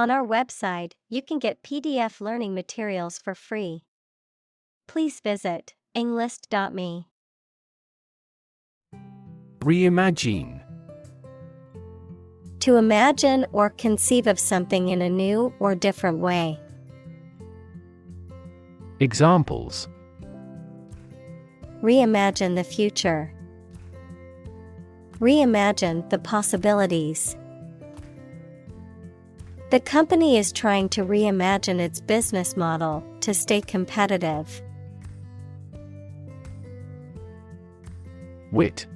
On our website, you can get PDF learning materials for free. Please visit englist.me. Reimagine. To imagine or conceive of something in a new or different way. Examples: Reimagine the future. Reimagine the possibilities. The company is trying to reimagine its business model to stay competitive. Wit.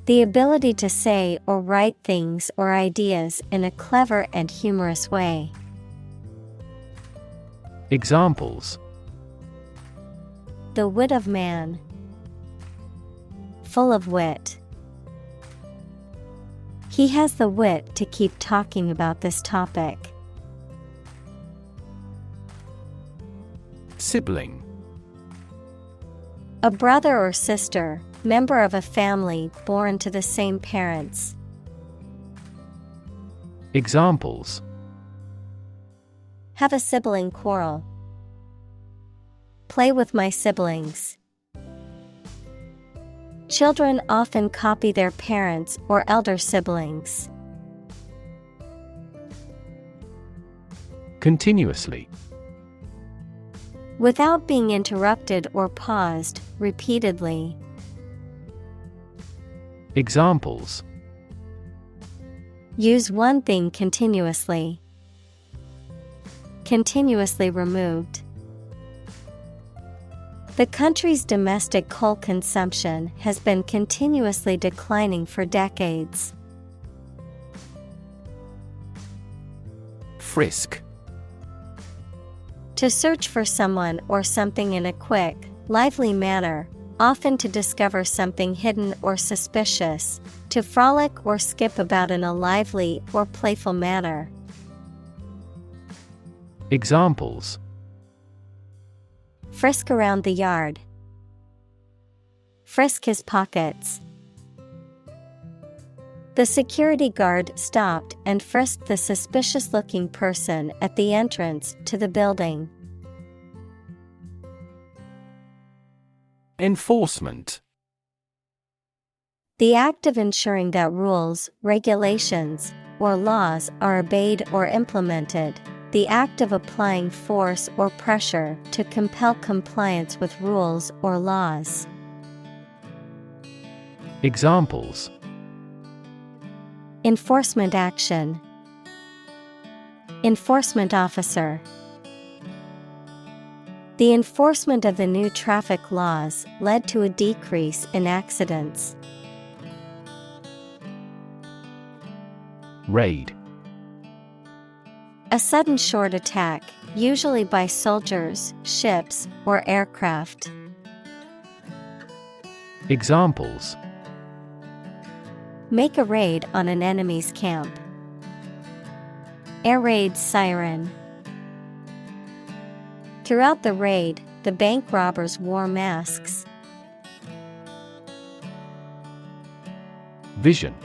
The ability to say or write things or ideas in a clever and humorous way. Examples: The wit of man. Full of wit. He has the wit to keep talking about this topic. Sibling. A brother or sister, member of a family born to the same parents. Examples: Have a sibling quarrel. Play with my siblings. Children often copy their parents or elder siblings. Continuously. Without being interrupted or paused, repeatedly. Examples: Use one thing continuously. Continuously removed. The country's domestic coal consumption has been continuously declining for decades. Frisk. To search for someone or something in a quick, lively manner, often to discover something hidden or suspicious, to frolic or skip about in a lively or playful manner. Examples: Frisk around the yard. Frisk his pockets. The security guard stopped and frisked the suspicious-looking person at the entrance to the building. Enforcement. The act of ensuring that rules, regulations, or laws are obeyed or implemented. The act of applying force or pressure to compel compliance with rules or laws. Examples: Enforcement action. Enforcement officer. The enforcement of the new traffic laws led to a decrease in accidents. Raid. A sudden short attack, usually by soldiers, ships, or aircraft. Examples: Make a raid on an enemy's camp. Air raid siren. Throughout the raid, the bank robbers wore masks. Vision.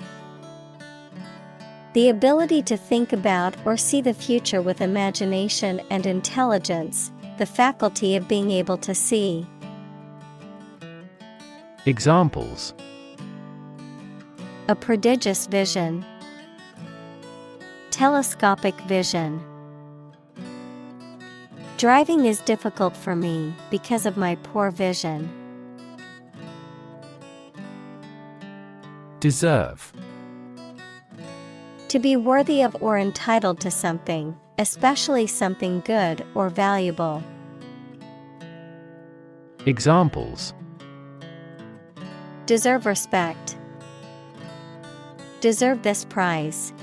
The ability to think about or see the future with imagination and intelligence, the faculty of being able to see. Examples: A prodigious vision. Telescopic vision. Driving is difficult for me because of my poor vision. Deserve. To be worthy of or entitled to something, especially something good or valuable. Examples: Deserve respect. Deserve this prize.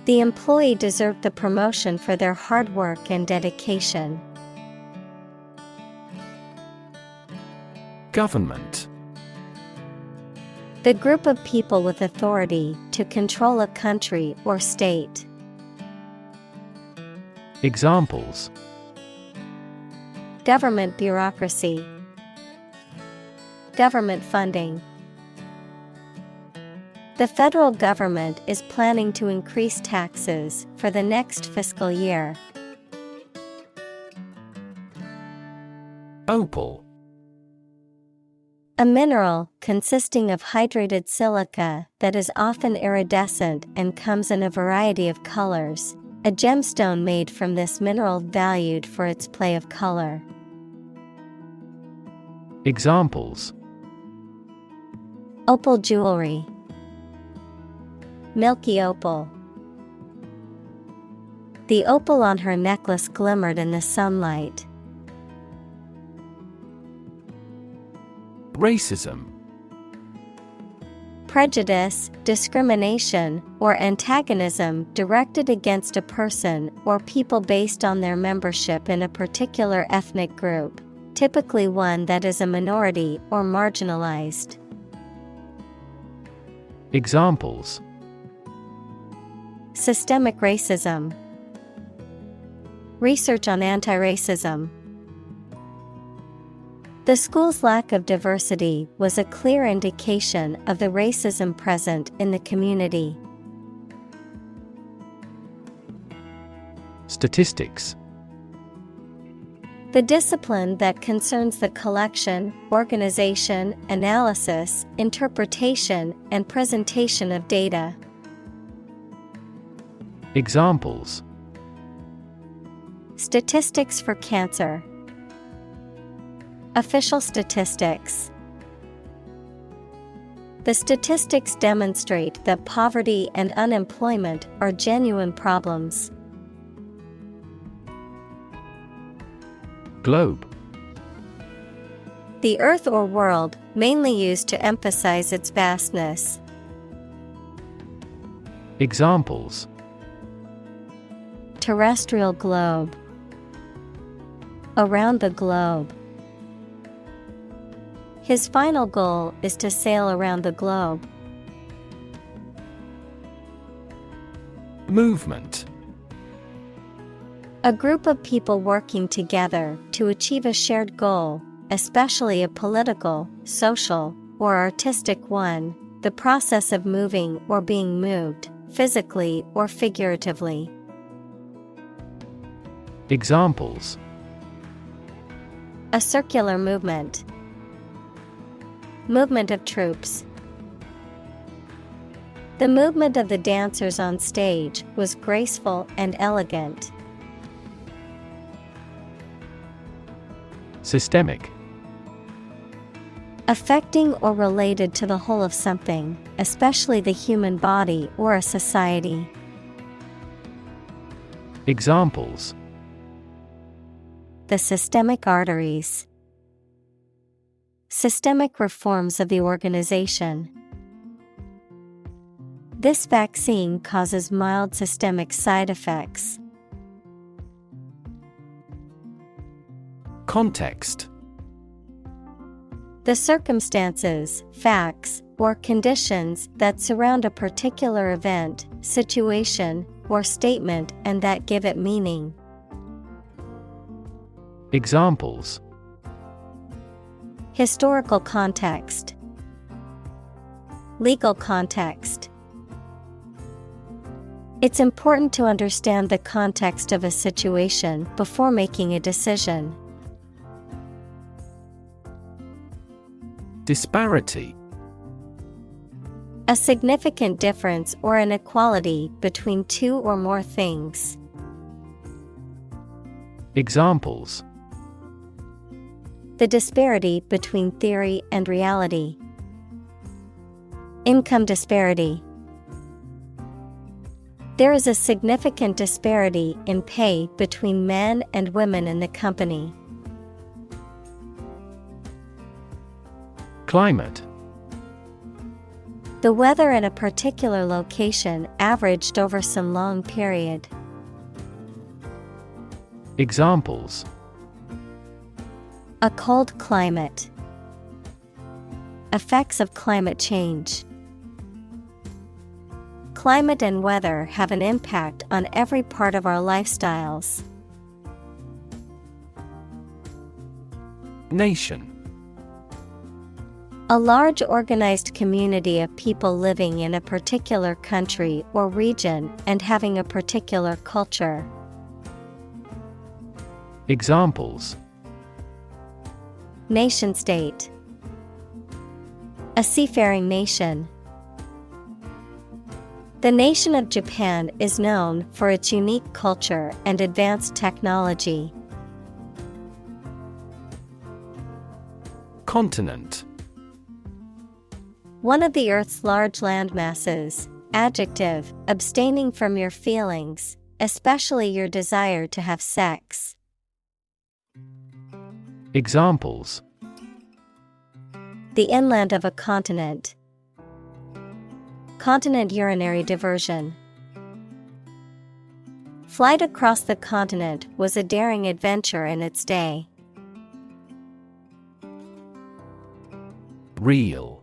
The employee deserved the promotion for their hard work and dedication. Government. The group of people with authority to control a country or state. Examples: Government bureaucracy. Government funding. The federal government is planning to increase taxes for the next fiscal year. Opal. A mineral consisting of hydrated silica that is often iridescent and comes in a variety of colors. A gemstone made from this mineral valued for its play of color. Examples: Opal jewelry. Milky opal. The opal on her necklace glimmered in the sunlight. Racism. Prejudice, discrimination, or antagonism directed against a person or people based on their membership in a particular ethnic group, typically one that is a minority or marginalized. Examples: Systemic racism. Research on anti-racism. The school's lack of diversity was a clear indication of the racism present in the community. Statistics. The discipline that concerns the collection, organization, analysis, interpretation, and presentation of data. Examples: Statistics for cancer. Official statistics. The statistics demonstrate that poverty and unemployment are genuine problems. Globe. The earth or world, mainly used to emphasize its vastness. Examples: Terrestrial globe. Around the globe. His final goal is to sail around the globe. Movement. A group of people working together to achieve a shared goal, especially a political, social, or artistic one, the process of moving or being moved, physically or figuratively. Examples: A circular movement. Movement of troops. The movement of the dancers on stage was graceful and elegant. Systemic. Affecting or related to the whole of something, especially the human body or a society. Examples: The systemic arteries. Systemic reforms of the organization. This vaccine causes mild systemic side effects. Context. The circumstances, facts, or conditions that surround a particular event, situation, or statement and that give it meaning. Examples: Historical context. Legal context. It's important to understand the context of a situation before making a decision. Disparity. A significant difference or inequality between two or more things. Examples: The disparity between theory and reality. Income disparity. There is a significant disparity in pay between men and women in the company. Climate. The weather in a particular location averaged over some long period. Examples: A cold climate. Effects of climate change. Climate and weather have an impact on every part of our lifestyles. Nation. A large organized community of people living in a particular country or region and having a particular culture. Examples: Nation-state. A seafaring nation. The nation of Japan is known for its unique culture and advanced technology. Continent. One of the Earth's large landmasses. Adjective, abstaining from your feelings, especially your desire to have sex. Examples: The inland of a continent. Continent urinary diversion. Flight across the continent was a daring adventure in its day. Reel.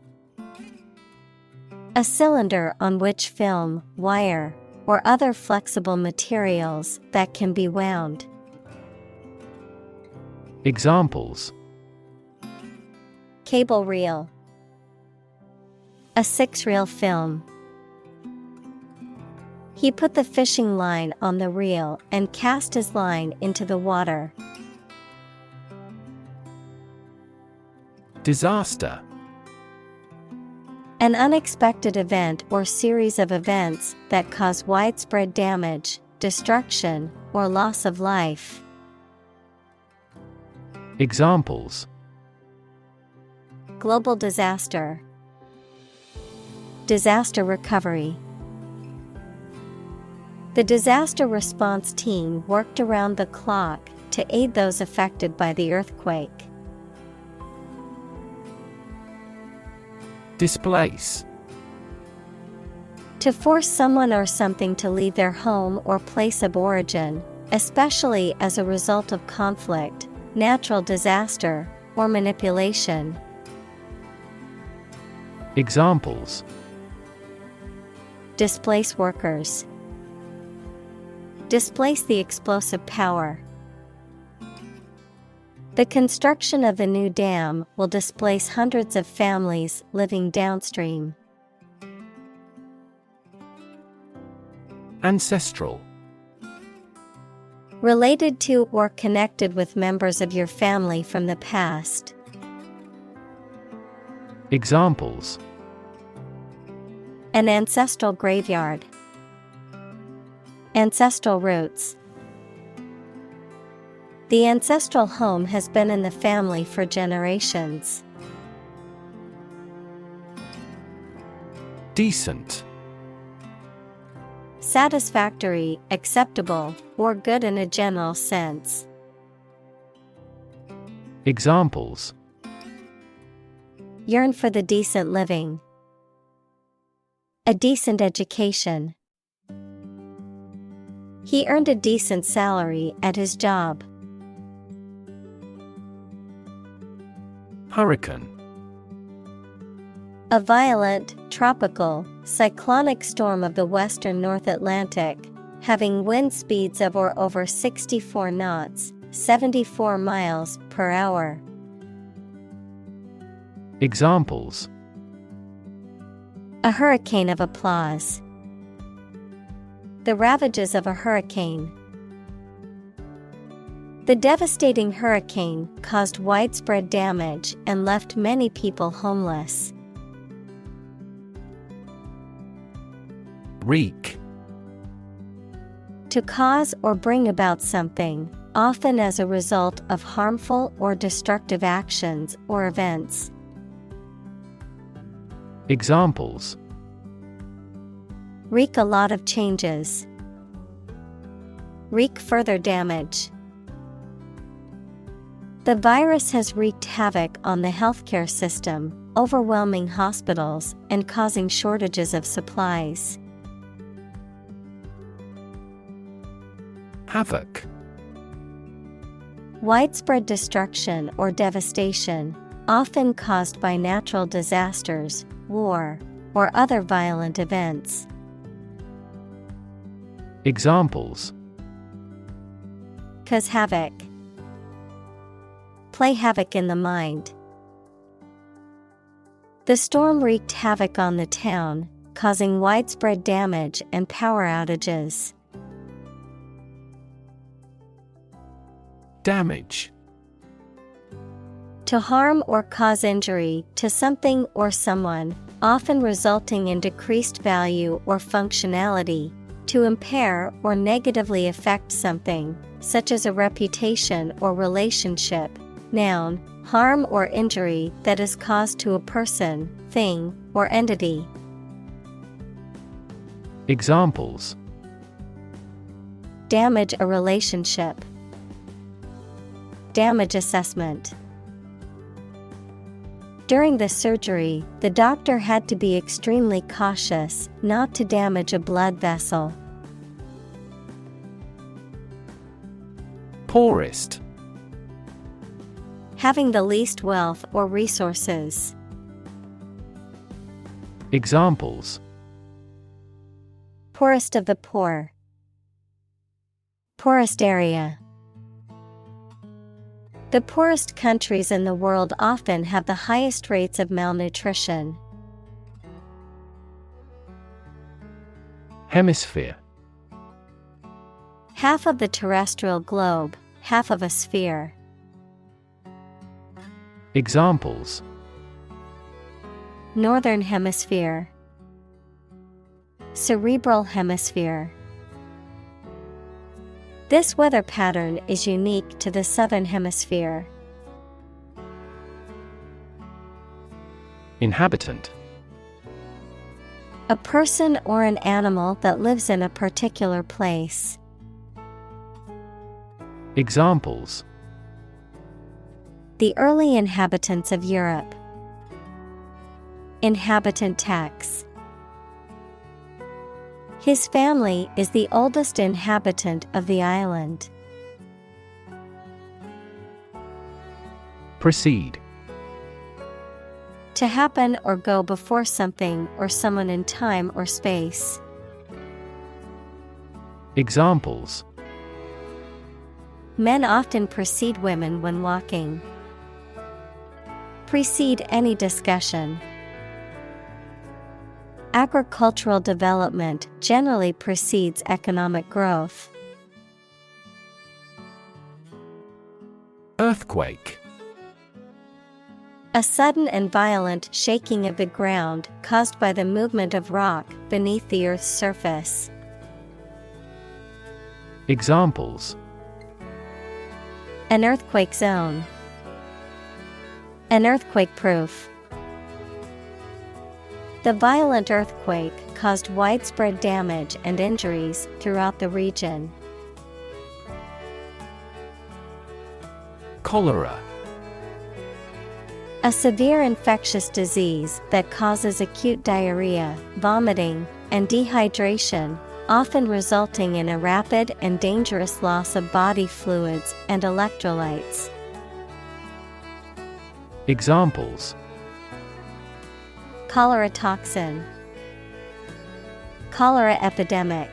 A cylinder on which film, wire, or other flexible materials that can be wound. Examples: Cable reel. A 6-reel film. He put the fishing line on the reel and cast his line into the water. Disaster. An unexpected event or series of events that cause widespread damage, destruction, or loss of life. Examples: Global disaster. Disaster recovery. The disaster response team worked around the clock to aid those affected by the earthquake. Displace. To force someone or something to leave their home or place of origin, especially as a result of conflict, natural disaster, or manipulation. Examples: Displace workers. Displace the explosive power. The construction of the new dam will displace hundreds of families living downstream. Ancestral. Related to or connected with members of your family from the past. Examples: An ancestral graveyard. Ancestral roots. The ancestral home has been in the family for generations. Decent. Satisfactory, acceptable, or good in a general sense. Examples: Yearn for the decent living. A decent education. He earned a decent salary at his job. Hurricane. A violent, tropical, cyclonic storm of the western North Atlantic, having wind speeds of or over 64 knots, 74 miles per hour. Examples: A hurricane of applause. The ravages of a hurricane. The devastating hurricane caused widespread damage and left many people homeless. Wreak. To cause or bring about something, often as a result of harmful or destructive actions or events. Examples: Wreak a lot of changes. Wreak further damage. The virus has wreaked havoc on the healthcare system, overwhelming hospitals and causing shortages of supplies. Havoc. Widespread destruction or devastation, often caused by natural disasters, war, or other violent events. Examples: Cause havoc. Play havoc in the mind. The storm wreaked havoc on the town, causing widespread damage and power outages. Damage. To harm or cause injury to something or someone, often resulting in decreased value or functionality. To impair or negatively affect something, such as a reputation or relationship. Noun, harm or injury that is caused to a person, thing, or entity. Examples. Damage a relationship. Damage assessment. During the surgery, the doctor had to be extremely cautious not to damage a blood vessel. Poorest. Having the least wealth or resources. Examples. Poorest of the poor. Poorest area. The poorest countries in the world often have the highest rates of malnutrition. Hemisphere. Half of the terrestrial globe, half of a sphere. Examples. Northern hemisphere. Cerebral hemisphere. This weather pattern is unique to the southern hemisphere. Inhabitant. A person or an animal that lives in a particular place. Examples. The early inhabitants of Europe. Inhabitant tax. His family is the oldest inhabitant of the island. Proceed. To happen or go before something or someone in time or space. Examples. Men often precede women when walking. Precede any discussion. Agricultural development generally precedes economic growth. Earthquake. A sudden and violent shaking of the ground caused by the movement of rock beneath the Earth's surface. Examples. An earthquake zone. An earthquake proof. The violent earthquake caused widespread damage and injuries throughout the region. Cholera. A severe infectious disease that causes acute diarrhea, vomiting, and dehydration, often resulting in a rapid and dangerous loss of body fluids and electrolytes. Examples. Cholera toxin. Cholera epidemic.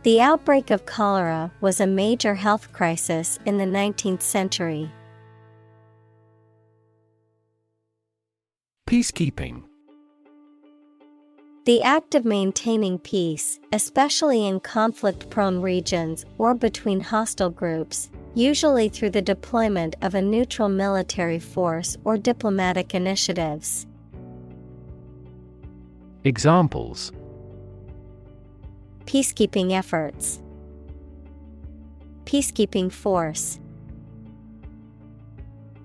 The outbreak of cholera was a major health crisis in the 19th century. Peacekeeping. The act of maintaining peace, especially in conflict-prone regions or between hostile groups, usually through the deployment of a neutral military force or diplomatic initiatives. Examples. Peacekeeping efforts. Peacekeeping force.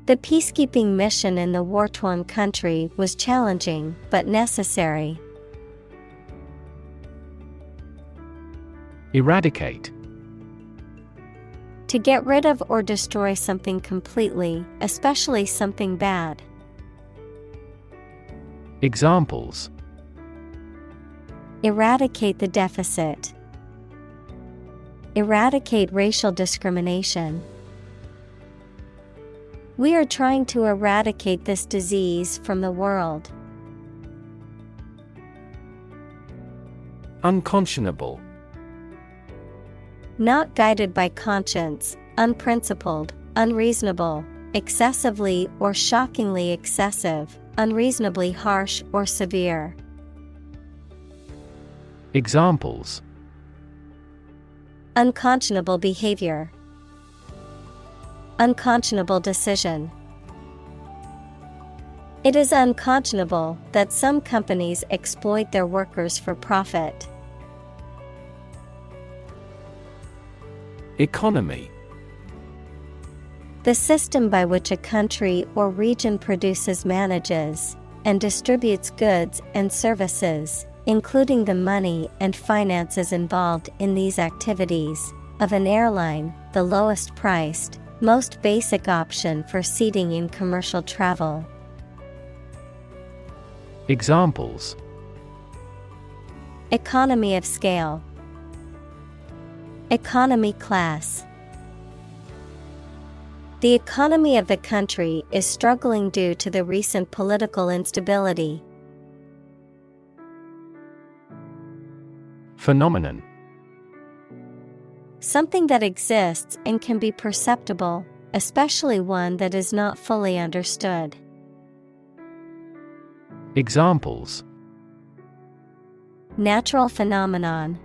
The peacekeeping mission in the war-torn country was challenging but necessary. Eradicate. To get rid of or destroy something completely, especially something bad. Examples. Eradicate the deficit. Eradicate racial discrimination. We are trying to eradicate this disease from the world. Unconscionable. Not guided by conscience, unprincipled, unreasonable, excessively or shockingly excessive, unreasonably harsh or severe. Examples: Unconscionable behavior. Unconscionable decision. It is unconscionable that some companies exploit their workers for profit. Economy. The system by which a country or region produces, manages, and distributes goods and services, including the money and finances involved in these activities, of an airline, the lowest priced, most basic option for seating in commercial travel. Examples: Economy of scale. Economy class. The economy of the country is struggling due to the recent political instability. Phenomenon. Something that exists and can be perceptible, especially one that is not fully understood. Examples: Natural phenomenon.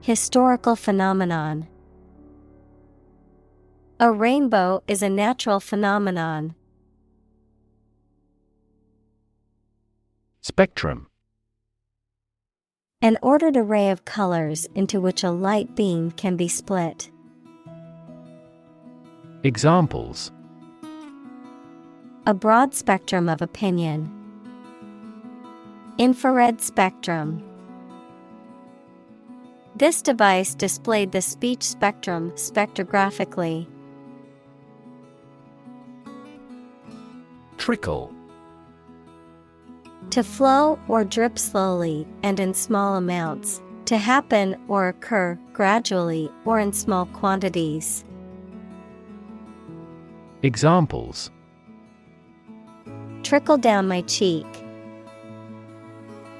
Historical phenomenon. A rainbow is a natural phenomenon. Spectrum. An ordered array of colors into which a light beam can be split. Examples: A broad spectrum of opinion. Infrared spectrum. This device displayed the speech spectrum spectrographically. Trickle. To flow or drip slowly and in small amounts, to happen or occur gradually or in small quantities. Examples: Trickle down my cheek.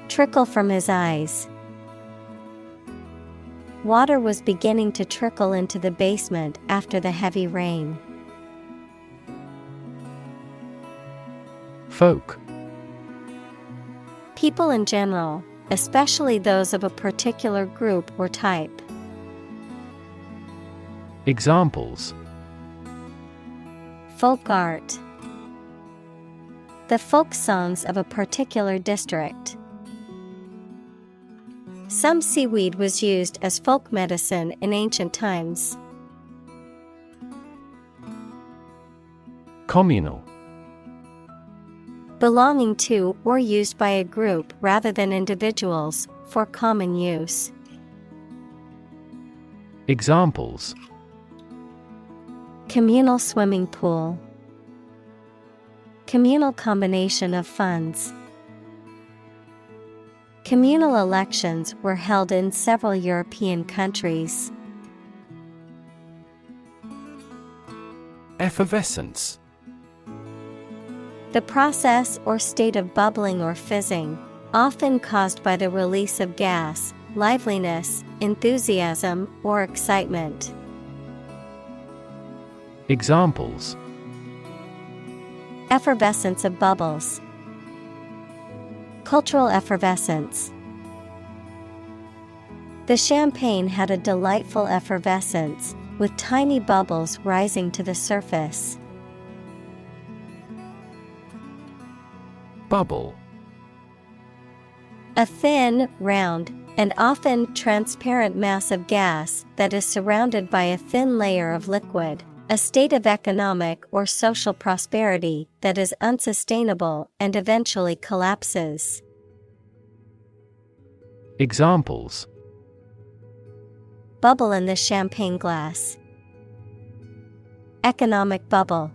Trickle from his eyes. Water was beginning to trickle into the basement after the heavy rain. Folk. People in general, especially those of a particular group or type. Examples: Folk art. The folk songs of a particular district. Some seaweed was used as folk medicine in ancient times. Communal. Belonging to or used by a group rather than individuals, for common use. Examples: Communal swimming pool. Communal combination of funds. Communal elections were held in several European countries. Effervescence. The process or state of bubbling or fizzing, often caused by the release of gas, liveliness, enthusiasm, or excitement. Examples: Effervescence of bubbles. Cultural effervescence. The champagne had a delightful effervescence, with tiny bubbles rising to the surface. Bubble. A thin, round, and often transparent mass of gas that is surrounded by a thin layer of liquid, a state of economic or social prosperity that is unsustainable and eventually collapses. Examples: Bubble in the champagne glass. Economic bubble.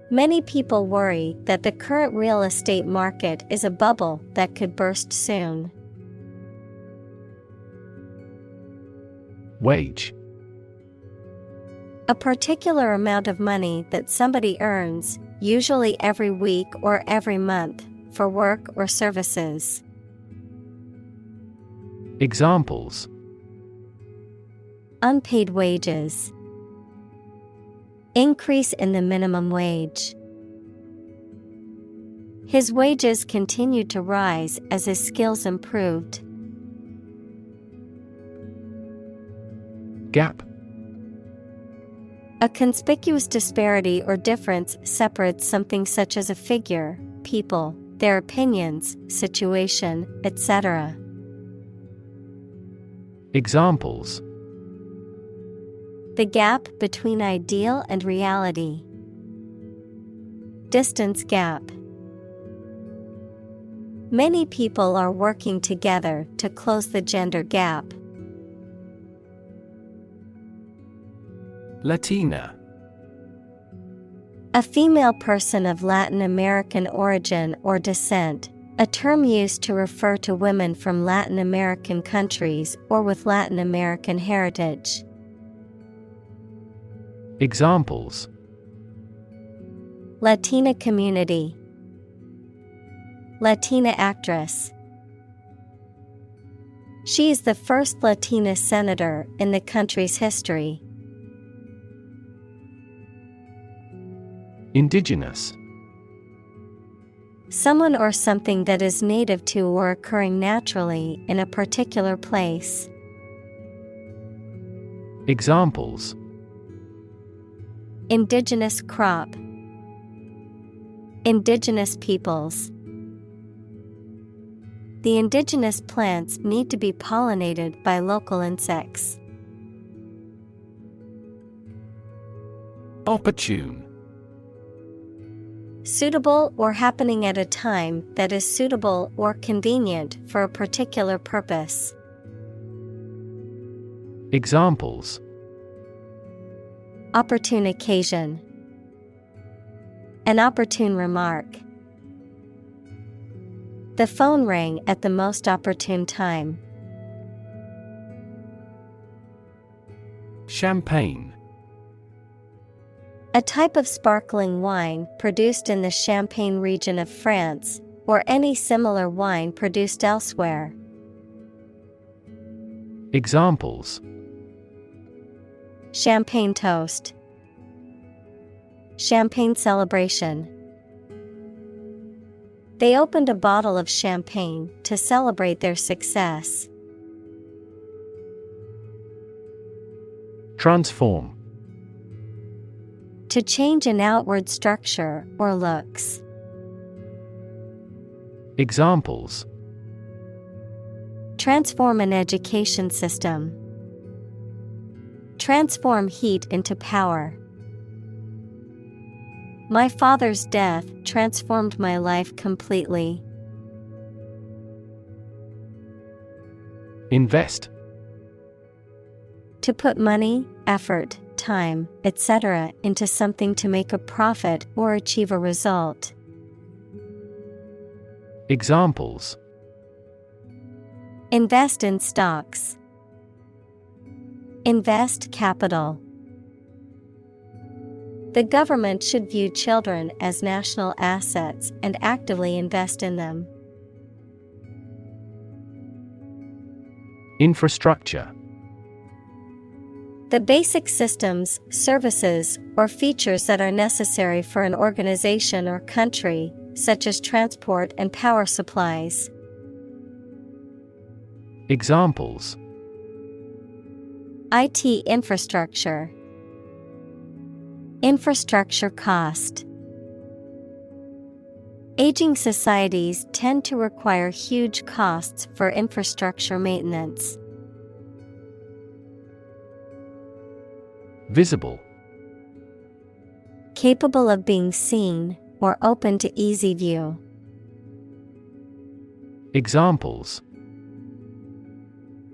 Many people worry that the current real estate market is a bubble that could burst soon. Wage. A particular amount of money that somebody earns, usually every week or every month, for work or services. Examples: Unpaid wages. Increase in the minimum wage. His wages continued to rise as his skills improved. Gap. A conspicuous disparity or difference separates something such as a figure, people, their opinions, situation, etc. Examples: The gap between ideal and reality. Distance gap. Many people are working together to close the gender gap. Latina. A female person of Latin American origin or descent, a term used to refer to women from Latin American countries or with Latin American heritage. Examples: Latina community. Latina actress. She is the first Latina senator in the country's history. Indigenous. Someone or something that is native to or occurring naturally in a particular place. Examples: Indigenous crop. Indigenous peoples. The indigenous plants need to be pollinated by local insects. Opportune. Suitable or happening at a time that is suitable or convenient for a particular purpose. Examples: Opportune occasion. An opportune remark. The phone rang at the most opportune time. Champagne. A type of sparkling wine produced in the Champagne region of France, or any similar wine produced elsewhere. Examples: Champagne toast. Champagne celebration. They opened a bottle of champagne to celebrate their success. Transform. To change an outward structure or looks. Examples: Transform an education system. Transform heat into power. My father's death transformed my life completely. Invest. To put money, effort, time, etc. into something to make a profit or achieve a result. Examples: Invest in stocks. Invest capital. The government should view children as national assets and actively invest in them. Infrastructure. The basic systems, services, or features that are necessary for an organization or country, such as transport and power supplies. Examples: IT infrastructure. Infrastructure cost. Aging societies tend to require huge costs for infrastructure maintenance. Visible. Capable of being seen or open to easy view. Examples: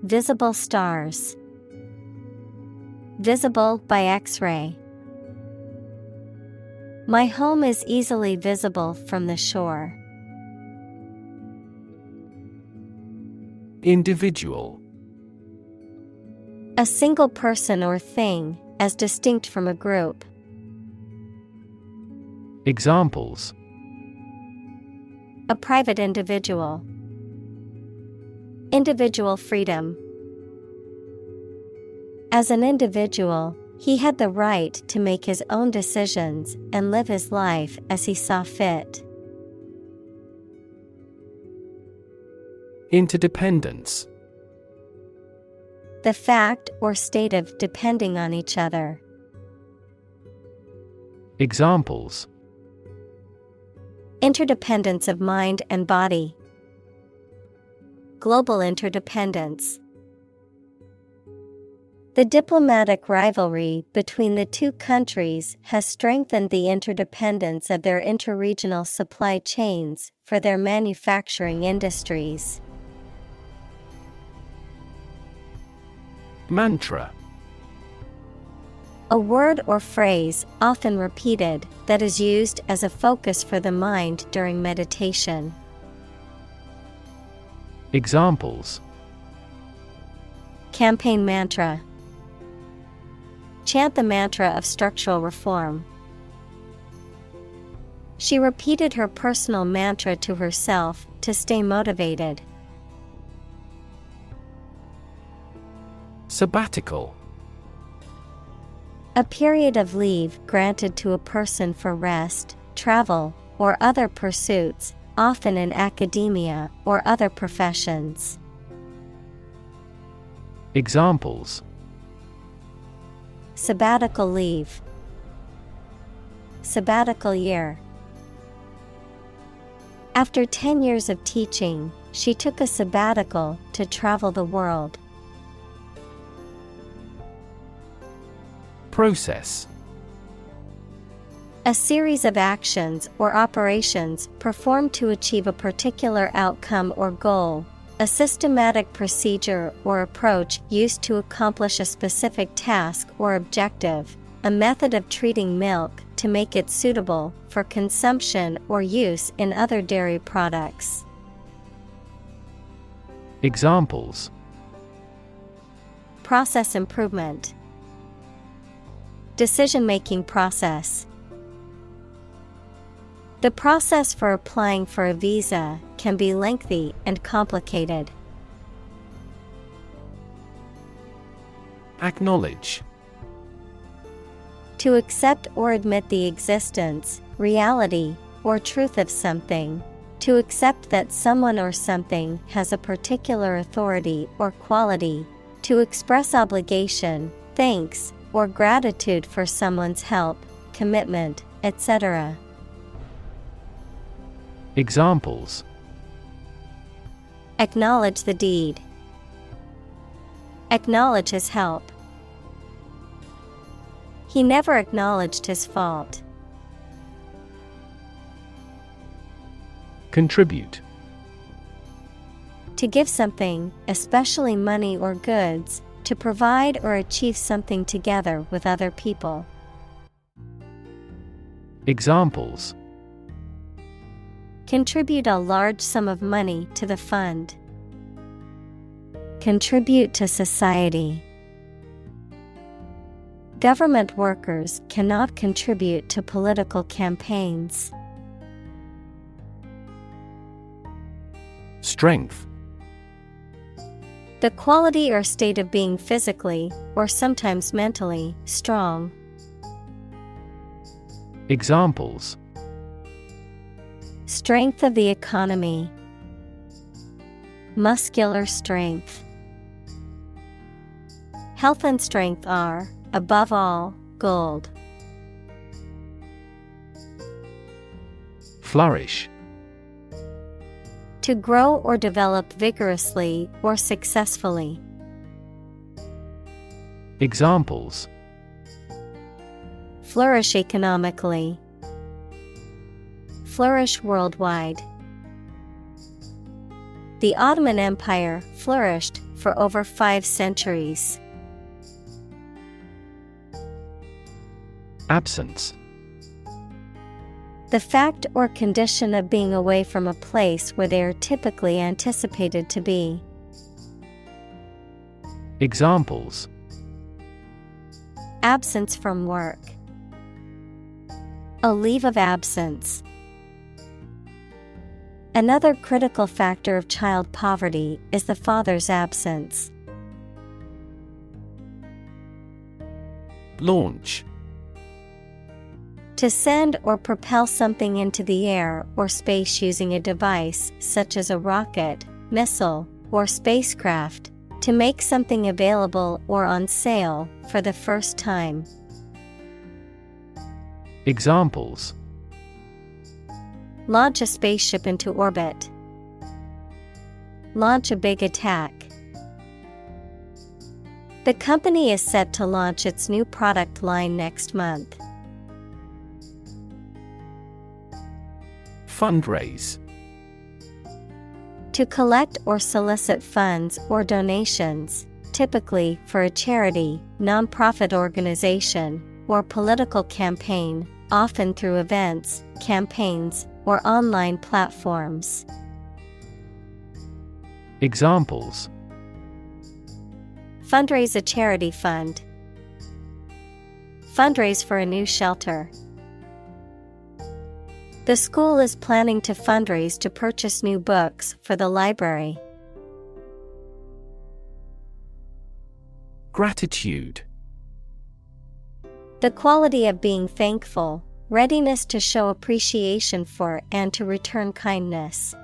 Visible stars. Visible by X-ray. My home is easily visible from the shore. Individual. A single person or thing, as distinct from a group. Examples: A private individual. Individual freedom. As an individual, He had the right to make his own decisions and live his life as he saw fit. Interdependence. The fact or state of depending on each other. Examples: Interdependence of mind and body. Global interdependence. The diplomatic rivalry between the two countries has strengthened the interdependence of their interregional supply chains for their manufacturing industries. Mantra. A word or phrase, often repeated, that is used as a focus for the mind during meditation. Examples: Campaign mantra. Chant the mantra of structural reform. She repeated her personal mantra to herself to stay motivated. Sabbatical. A period of leave granted to a person for rest, travel, or other pursuits, often in academia or other professions. Examples: Sabbatical leave. Sabbatical year. After 10 years of teaching, she took a sabbatical to travel the world. Process. A series of actions or operations performed to achieve a particular outcome or goal. A systematic procedure or approach used to accomplish a specific task or objective. A method of treating milk to make it suitable for consumption or use in other dairy products. Examples: Process improvement. Decision-making process. The process for applying for a visa can be lengthy and complicated. Acknowledge. To accept or admit the existence, reality, or truth of something. To accept that someone or something has a particular authority or quality. To express obligation, thanks, or gratitude for someone's help, commitment, etc. Examples: Acknowledge the deed. Acknowledge his help. He never acknowledged his fault. Contribute. To give something, especially money or goods, to provide or achieve something together with other people. Examples: Contribute a large sum of money to the fund. Contribute to society. Government workers cannot contribute to political campaigns. Strength. The quality or state of being physically, or sometimes mentally, strong. Examples: Strength of the economy. Muscular strength. Health and strength are, above all, gold. Flourish. To grow or develop vigorously or successfully. Examples: Flourish economically. Flourish worldwide. The Ottoman Empire flourished for over 5 centuries. Absence. The fact or condition of being away from a place where they are typically anticipated to be. Examples: Absence from work. A leave of absence. Another critical factor of child poverty is the father's absence. Launch. To send or propel something into the air or space using a device such as a rocket, missile, or spacecraft. To make something available or on sale for the first time. Examples: Launch a spaceship into orbit. Launch a big attack. The company is set to launch its new product line next month. Fundraise. To collect or solicit funds or donations, typically for a charity, nonprofit organization, or political campaign, often through events, campaigns, or online platforms. Examples: Fundraise a charity fund. Fundraise for a new shelter. The school is planning to fundraise to purchase new books for the library. Gratitude. The quality of being thankful, readiness to show appreciation for and to return kindness.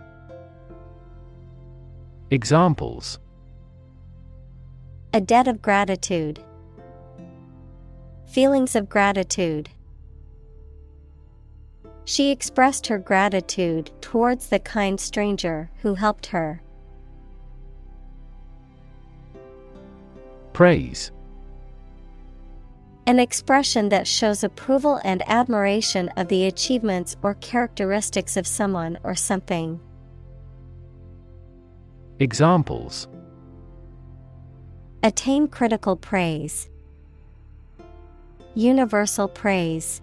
Examples: A debt of gratitude. Feelings of gratitude. She expressed her gratitude towards the kind stranger who helped her. Praise. An expression that shows approval and admiration of the achievements or characteristics of someone or something. Examples: Attain critical praise. Universal praise.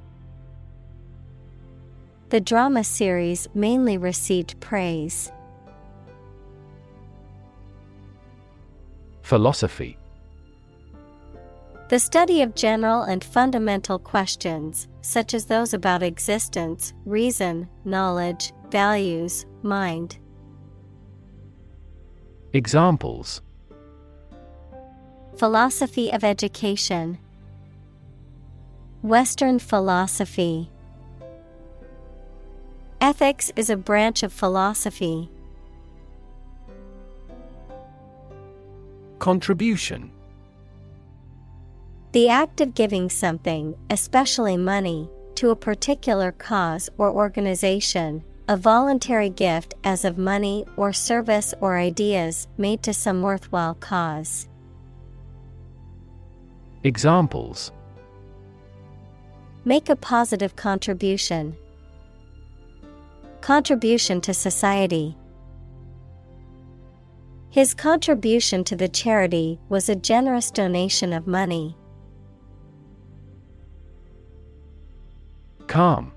The drama series mainly received praise. Philosophy. The study of general and fundamental questions, such as those about existence, reason, knowledge, values, mind. Examples: Philosophy of education. Western philosophy. Ethics is a branch of philosophy. Contribution. The act of giving something, especially money, to a particular cause or organization, a voluntary gift as of money or service or ideas made to some worthwhile cause. Examples: Make a positive contribution. Contribution to society. His contribution to the charity was a generous donation of money. Calm.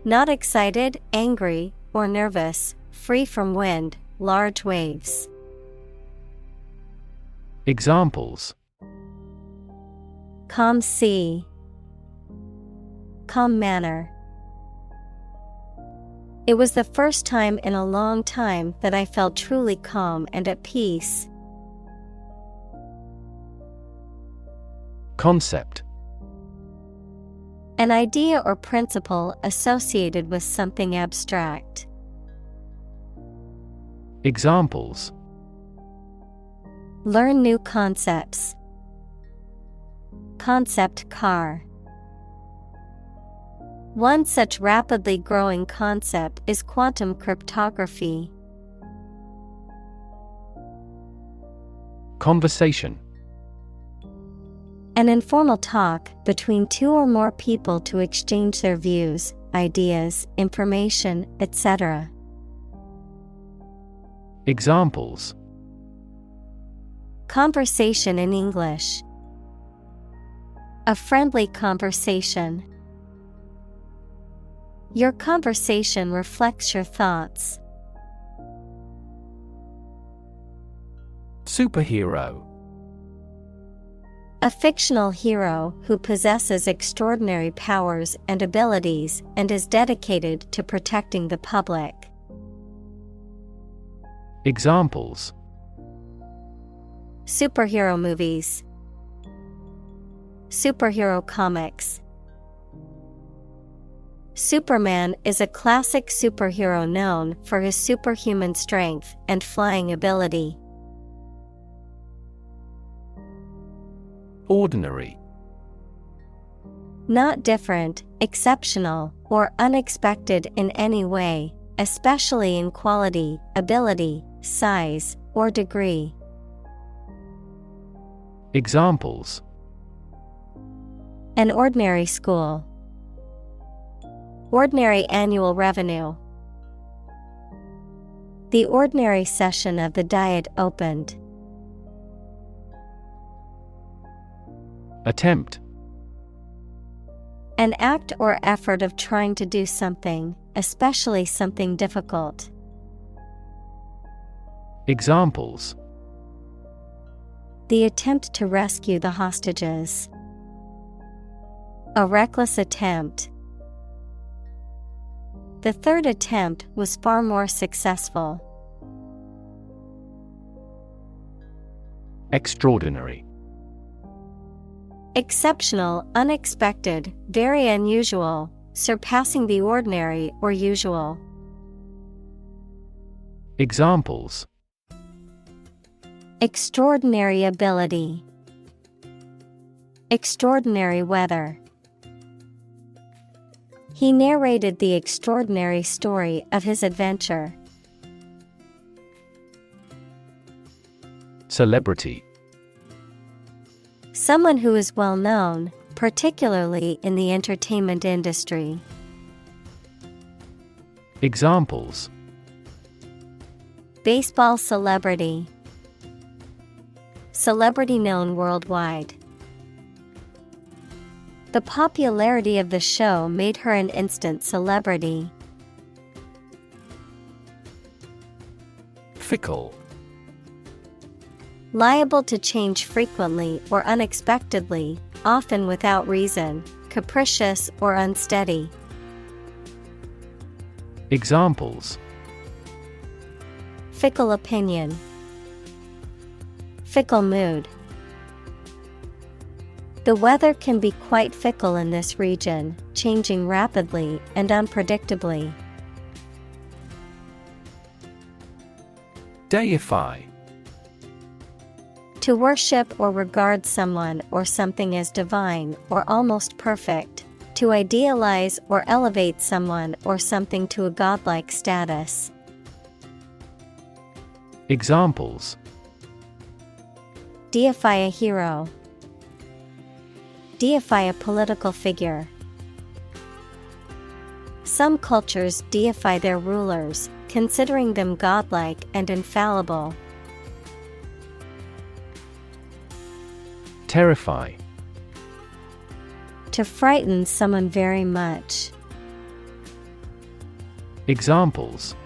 Not excited, angry, or nervous, free from wind, large waves. Examples: Calm sea. Calm manner. It was the first time in a long time that I felt truly calm and at peace. Concept. An idea or principle associated with something abstract. Examples: Learn new concepts. Concept car. One such rapidly growing concept is quantum cryptography. Conversation. An informal talk between two or more people to exchange their views, ideas, information, etc. Examples: Conversation in English. A friendly conversation. Your conversation reflects your thoughts. Superhero. A fictional hero who possesses extraordinary powers and abilities and is dedicated to protecting the public. Examples: Superhero movies. Superhero comics. Superman is a classic superhero known for his superhuman strength and flying ability. Ordinary. Not different, exceptional, or unexpected in any way, especially in quality, ability, size, or degree. Examples: An ordinary school. Ordinary annual revenue. The ordinary session of the Diet opened. Attempt. An act or effort of trying to do something, especially something difficult. Examples: The attempt to rescue the hostages. A reckless attempt. The third attempt was far more successful. Extraordinary. Exceptional, unexpected, very unusual, surpassing the ordinary or usual. Examples: Extraordinary ability. Extraordinary weather. He narrated the extraordinary story of his adventure. Celebrity. Someone who is well known, particularly in the entertainment industry. Examples: Baseball celebrity. Celebrity known worldwide. The popularity of the show made her an instant celebrity. Fickle. Liable to change frequently or unexpectedly, often without reason, capricious or unsteady. Examples: Fickle opinion. Fickle mood. The weather can be quite fickle in this region, changing rapidly and unpredictably. Deify. To worship or regard someone or something as divine or almost perfect. To idealize or elevate someone or something to a godlike status. Examples: Deify a hero. Deify a political figure. Some cultures deify their rulers, considering them godlike and infallible. Terrify. To frighten someone very much. Examples: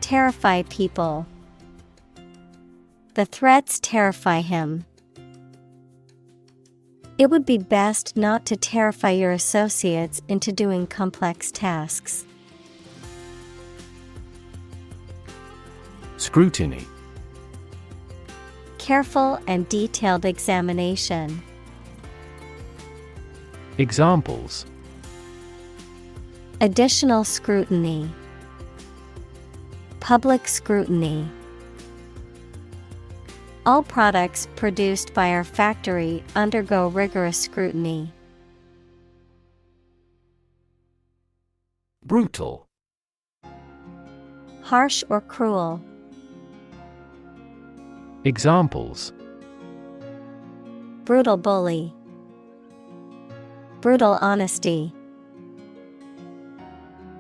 Terrify people. The threats terrify him. It would be best not to terrify your associates into doing complex tasks. Scrutiny. Careful and detailed examination. Examples: Additional scrutiny. Public scrutiny. All products produced by our factory undergo rigorous scrutiny. Brutal. Harsh or cruel. Examples: Brutal bully. Brutal honesty.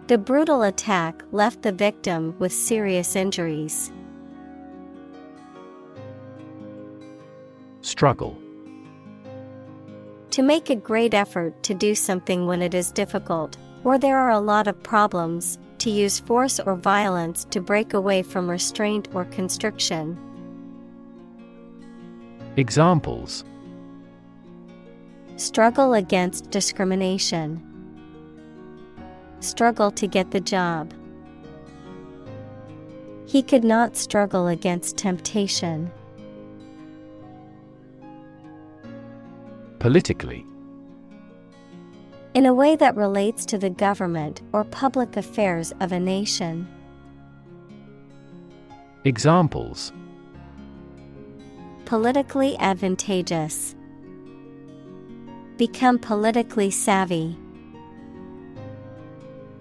The brutal attack left the victim with serious injuries. Struggle. To make a great effort to do something when it is difficult, or there are a lot of problems, to use force or violence to break away from restraint or constriction. Examples: Struggle against discrimination. Struggle to get the job. He could not struggle against temptation. Politically. In a way that relates to the government or public affairs of a nation. Examples: politically advantageous. Become politically savvy.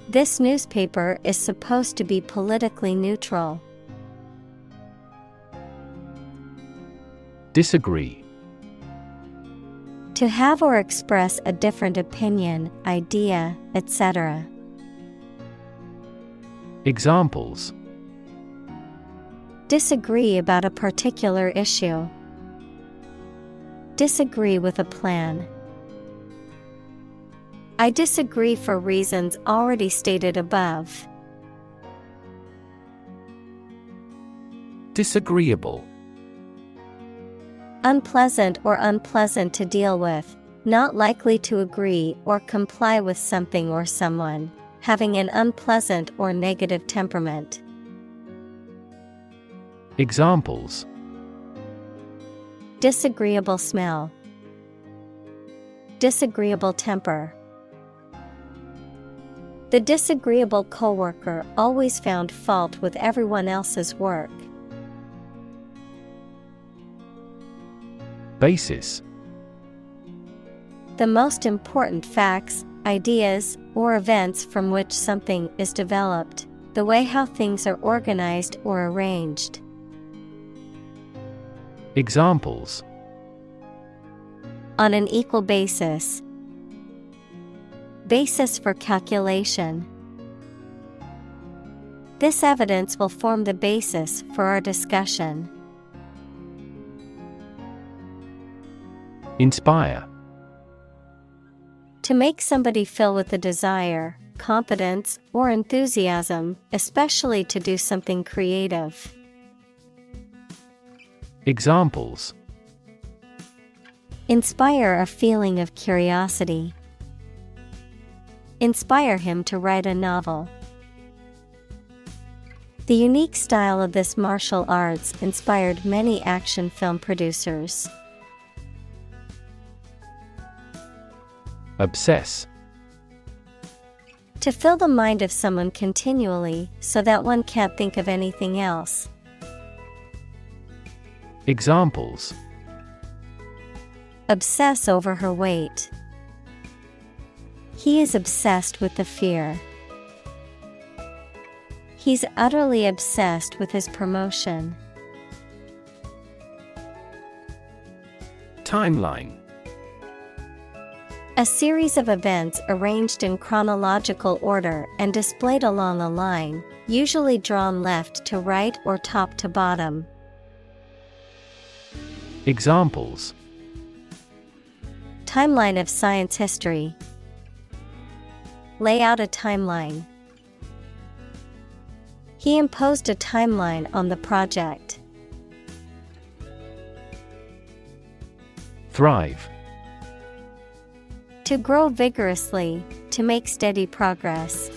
This newspaper is supposed to be politically neutral. Disagree. To have or express a different opinion, idea, etc. Examples: disagree about a particular issue. Disagree with a plan. I disagree for reasons already stated above. Disagreeable. Unpleasant or unpleasant to deal with, not likely to agree or comply with something or someone, having an unpleasant or negative temperament. Examples: disagreeable smell. Disagreeable temper. The disagreeable coworker always found fault with everyone else's work. Basis. The most important facts, ideas, or events from which something is developed, the way how things are organized or arranged. Examples: on an equal basis. Basis for calculation. This evidence will form the basis for our discussion. Inspire. To make somebody feel with a desire, confidence, or enthusiasm, especially to do something creative. Examples: inspire a feeling of curiosity. Inspire him to write a novel. The unique style of this martial arts inspired many action film producers. Obsess. To fill the mind of someone continually so that one can't think of anything else. Examples: obsess over her weight. He is obsessed with the fear. He's utterly obsessed with his promotion. Timeline. A series of events arranged in chronological order and displayed along a line, usually drawn left to right or top to bottom. Examples: timeline of science history. Lay out a timeline. He imposed a timeline on the project. Thrive. To grow vigorously, to make steady progress.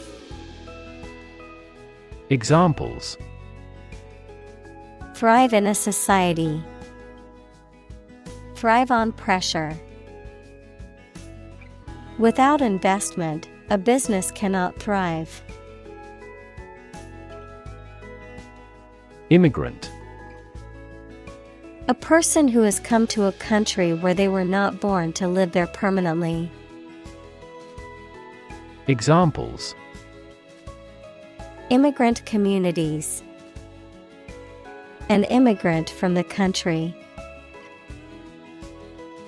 Examples: thrive in a society. Thrive on pressure. Without investment, a business cannot thrive. Immigrant. A person who has come to a country where they were not born to live there permanently. Examples: immigrant communities. An immigrant from the country.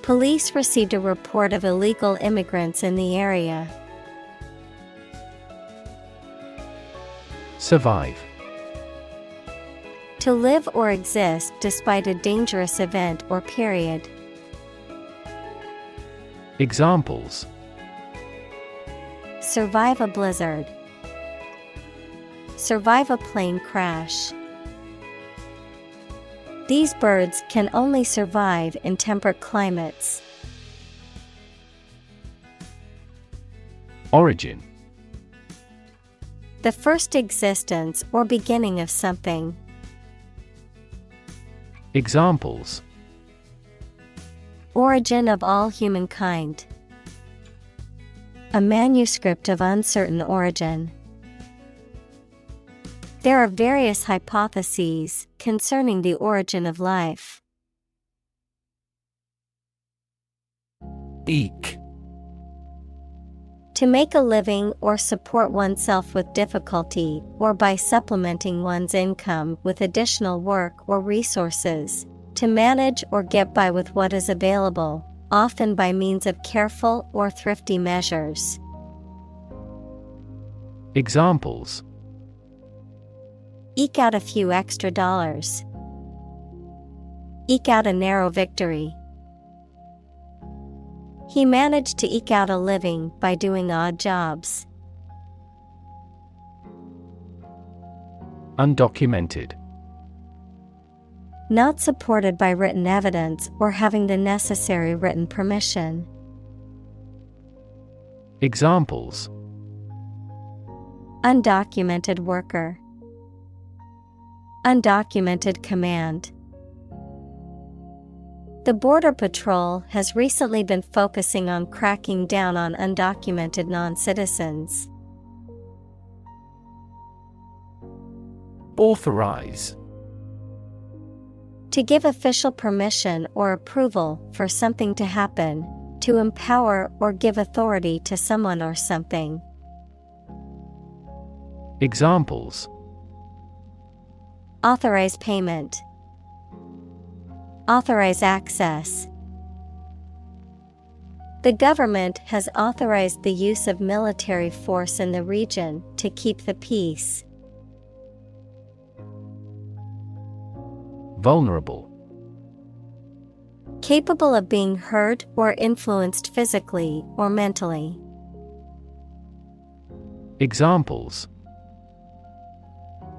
Police received a report of illegal immigrants in the area. Survive. To live or exist despite a dangerous event or period. Examples: survive a blizzard. Survive a plane crash. These birds can only survive in temperate climates. Origin. The first existence or beginning of something. Examples: Origin of all humankind. A manuscript of uncertain origin. There are various hypotheses concerning the origin of life. Eke. To make a living or support oneself with difficulty, or by supplementing one's income with additional work or resources. To manage or get by with what is available, often by means of careful or thrifty measures. Examples: eke out a few extra dollars. Eke out a narrow victory. He managed to eke out a living by doing odd jobs. Undocumented. Not supported by written evidence or having the necessary written permission. Examples: Undocumented worker. Undocumented command. The Border Patrol has recently been focusing on cracking down on undocumented non-citizens. Authorize. To give official permission or approval for something to happen, to empower or give authority to someone or something. Examples: Authorize payment. Authorize access. The government has authorized the use of military force in the region to keep the peace. Vulnerable. Capable of being hurt or influenced physically or mentally. Examples: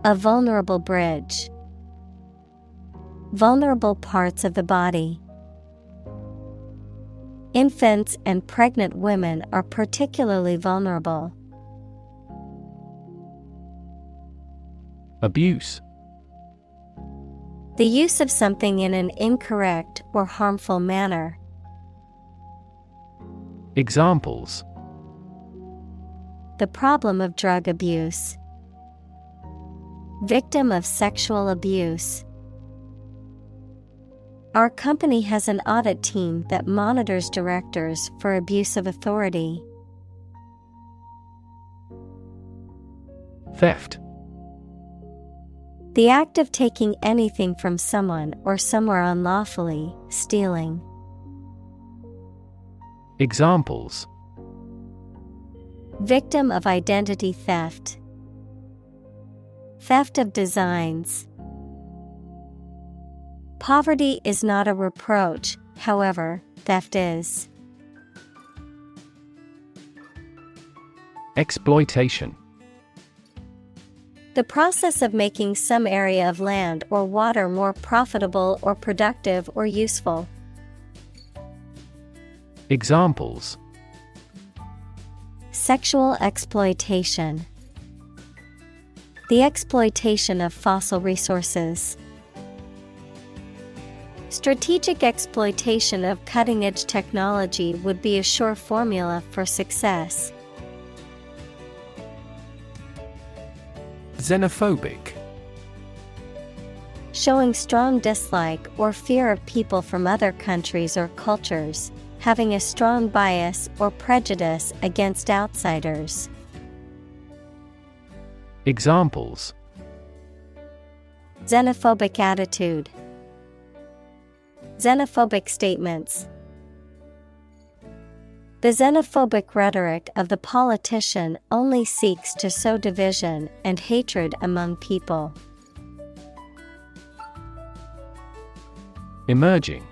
A vulnerable bridge. Vulnerable parts of the body. Infants and pregnant women are particularly vulnerable. Abuse. The use of something in an incorrect or harmful manner. Examples: The problem of drug abuse. Victim of sexual abuse. Our company has an audit team that monitors directors for abuse of authority. Theft. The act of taking anything from someone or somewhere unlawfully, stealing. Examples: Victim of identity theft. Theft of designs. Poverty is not a reproach, however, theft is. Exploitation. The process of making some area of land or water more profitable or productive or useful. Examples: Sexual exploitation. The exploitation of fossil resources. Strategic exploitation of cutting-edge technology would be a sure formula for success. Xenophobic. Showing strong dislike or fear of people from other countries or cultures, having a strong bias or prejudice against outsiders. Examples: Xenophobic attitude. Xenophobic statements. The xenophobic rhetoric of the politician only seeks to sow division and hatred among people. Emerging.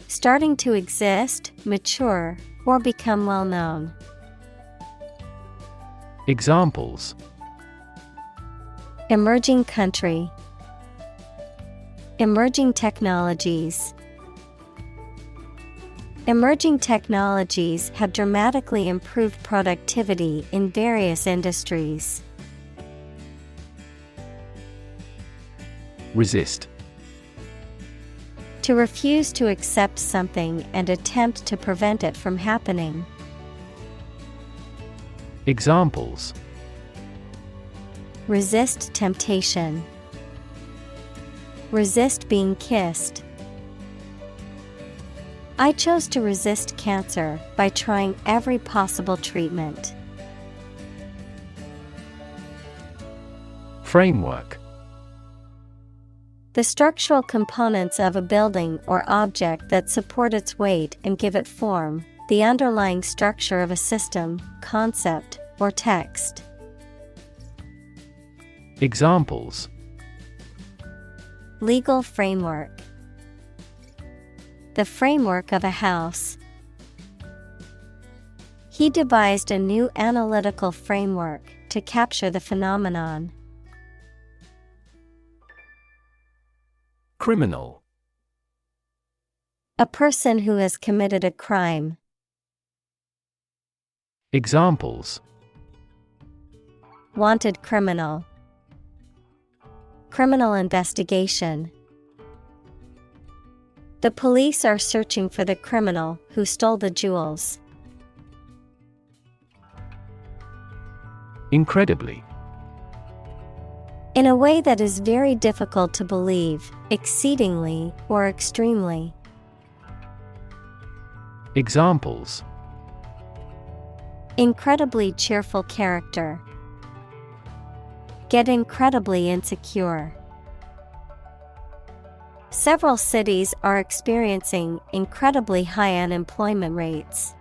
Starting to exist, mature, or become well known. Examples: Emerging country. Emerging technologies. Emerging technologies have dramatically improved productivity in various industries. Resist. To refuse to accept something and attempt to prevent it from happening. Examples: Resist temptation. Resist being kissed. I chose to resist cancer by trying every possible treatment. Framework: The structural components of a building or object that support its weight and give it form, the underlying structure of a system, concept, or text. Examples: Legal framework. The framework of a house. He devised a new analytical framework to capture the phenomenon. Criminal: A person who has committed a crime. Examples: Wanted criminal. Criminal investigation. The police are searching for the criminal who stole the jewels. Incredibly: In a way that is very difficult to believe, exceedingly, or extremely. Examples: Incredibly cheerful character. Get incredibly insecure. Several cities are experiencing incredibly high unemployment rates.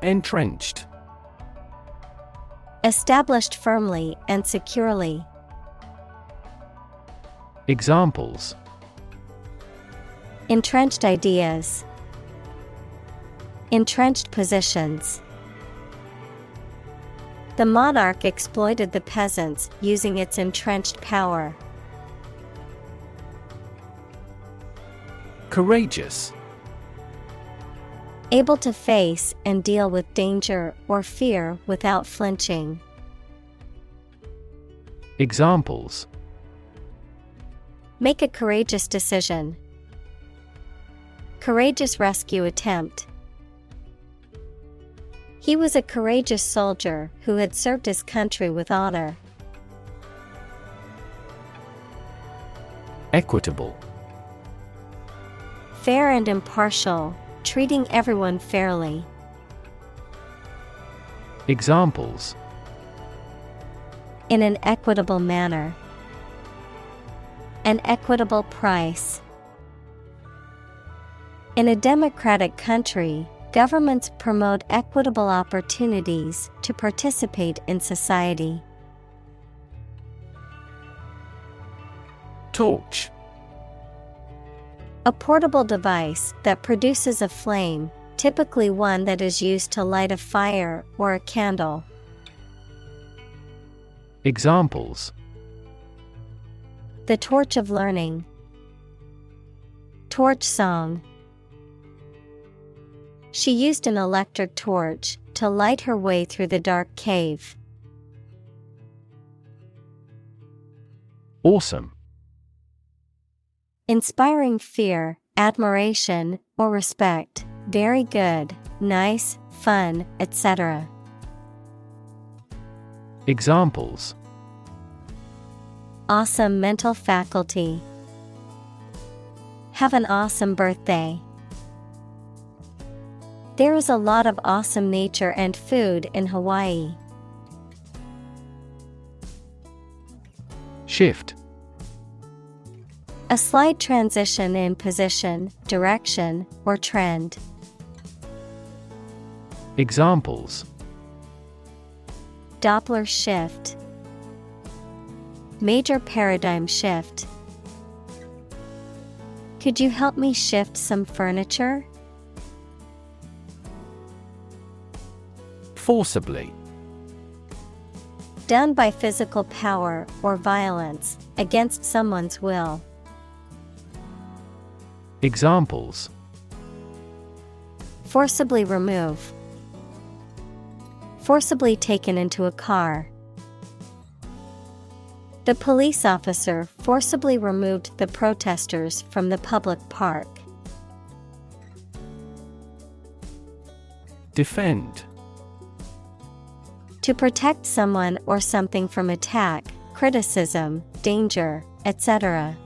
Entrenched: Established firmly and securely. Examples: Entrenched ideas. Entrenched positions. The monarch exploited the peasants using its entrenched power. Courageous: Able to face and deal with danger or fear without flinching. Examples: Make a courageous decision. Courageous rescue attempt. He was a courageous soldier who had served his country with honor. Equitable: Fair and impartial, treating everyone fairly. Examples: In an equitable manner. An equitable price. In a democratic country, governments promote equitable opportunities to participate in society. Torch: A portable device that produces a flame, typically one that is used to light a fire or a candle. Examples: The torch of learning. Torch song. She used an electric torch to light her way through the dark cave. Awesome: Inspiring fear, admiration, or respect. Very good, nice, fun, etc. Examples: Awesome mental faculty. Have an awesome birthday. There is a lot of awesome nature and food in Hawaii. Shift: A slight transition in position, direction, or trend. Examples: Doppler shift. Major paradigm shift. Could you help me shift some furniture? Forcibly: Done by physical power or violence, against someone's will. Examples: Forcibly remove. Forcibly taken into a car. The police officer forcibly removed the protesters from the public park. Defend. To protect someone or something from attack, criticism, danger, etc.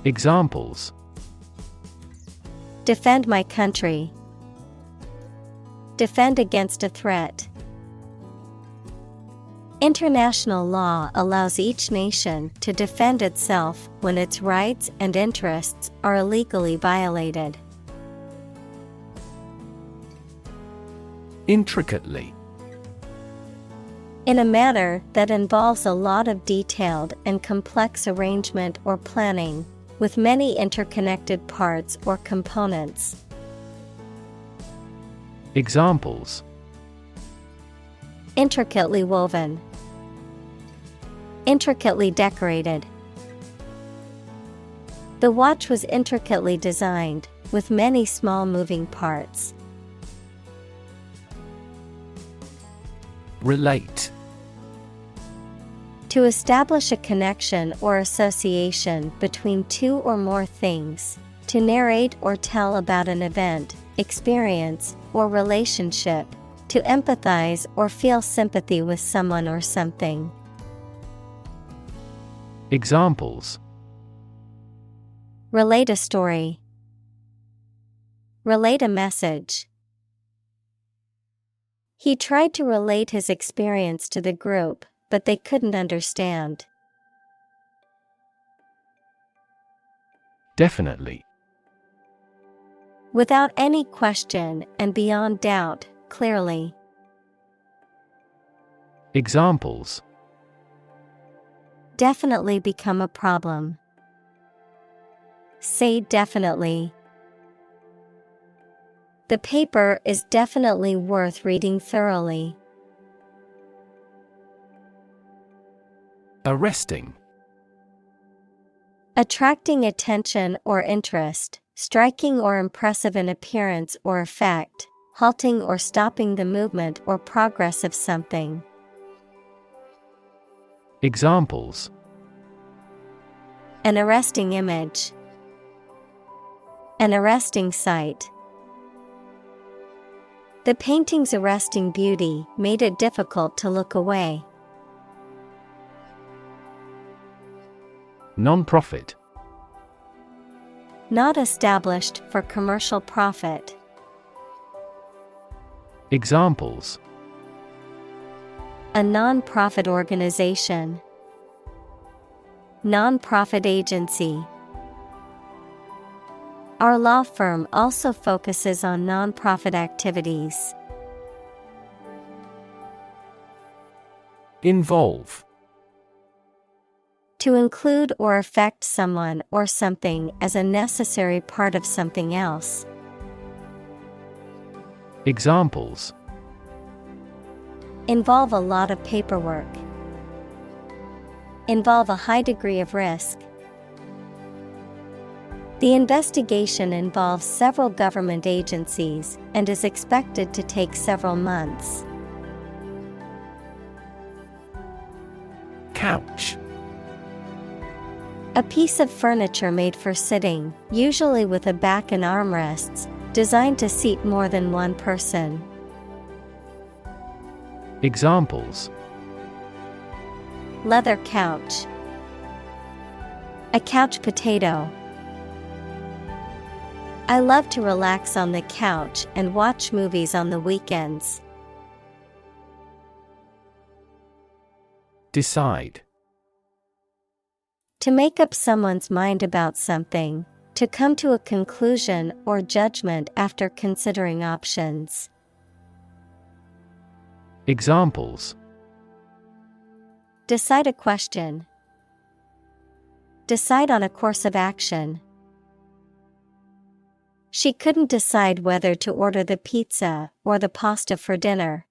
Examples: Defend my country. Defend against a threat. International law allows each nation to defend itself when its rights and interests are illegally violated. Intricately. In a manner that involves a lot of detailed and complex arrangement or planning, with many interconnected parts or components. Examples: Intricately woven. Intricately decorated. The watch was intricately designed, with many small moving parts. Relate. To establish a connection or association between two or more things, to narrate or tell about an event, experience, or relationship, to empathize or feel sympathy with someone or something. Examples: Relate a story. Relate a message. He tried to relate his experience to the group, but they couldn't understand. Definitely. Without any question and beyond doubt, clearly. Examples: Definitely become a problem. Say definitely. The paper is definitely worth reading thoroughly. Arresting. Attracting attention or interest, striking or impressive in appearance or effect, halting or stopping the movement or progress of something. Examples: An arresting image. An arresting sight. The painting's arresting beauty made it difficult to look away. Non-profit. Not established for commercial profit. Examples: A non-profit organization. Non-profit agency. Our law firm also focuses on non-profit activities. Involve. To include or affect someone or something as a necessary part of something else. Examples: Involve a lot of paperwork. Involve a high degree of risk. The investigation involves several government agencies and is expected to take several months. Couch. A piece of furniture made for sitting, usually with a back and armrests, designed to seat more than one person. Examples: Leather couch. A couch potato. I love to relax on the couch and watch movies on the weekends. Decide. To make up someone's mind about something, to come to a conclusion or judgment after considering options. Examples: Decide a question. Decide on a course of action. She couldn't decide whether to order the pizza or the pasta for dinner.